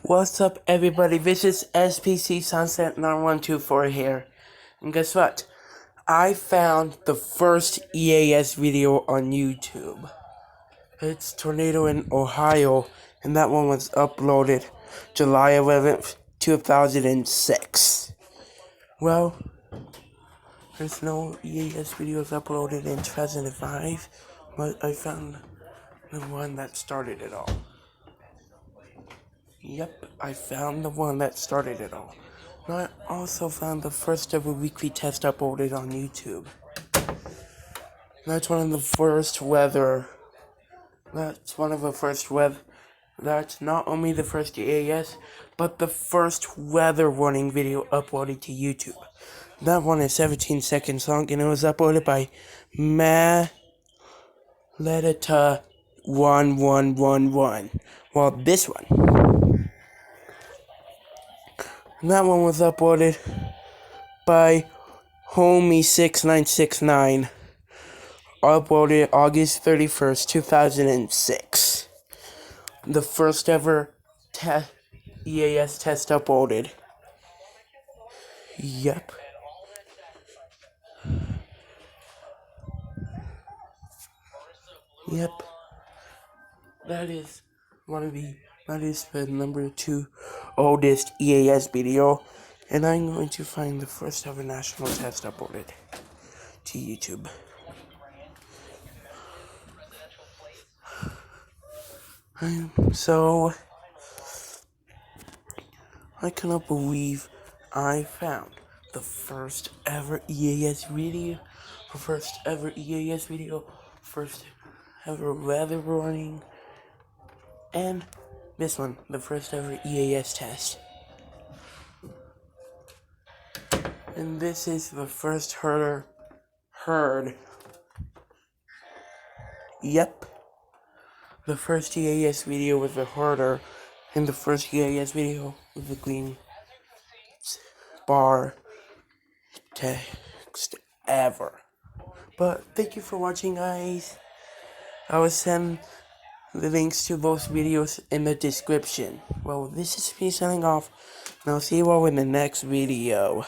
What's up, everybody? This is SPC Sunset 9124 here. And guess what? I found the first EAS video on YouTube. It's Tornado in Ohio, and that one was uploaded July 11th, 2006. Well, there's no EAS videos uploaded in 2005, but I found the one that started it all. Yep, I found the one that started it all. And I also found the first ever weekly test uploaded on YouTube. That's one of the first that's not only the first EAS, but the first weather warning video uploaded to YouTube. That one is 17 seconds long, and it was uploaded by Maledita1111. Well, this one. And that one was uploaded by Homie6969. Uploaded August 31st, 2006. The first ever EAS test uploaded. Yep. That is the number 2 oldest EAS video, and I'm going to find the first ever national test uploaded to YouTube. So, I cannot believe I found the first ever EAS video, first ever weather warning, and this one, the first ever EAS test. And this is the first heard. Yep. The first EAS video with the herder, and the first EAS video with the green bar text ever. But thank you for watching, guys. I will send the links to those videos in the description. Well, this is me signing off, and I'll see you all in the next video.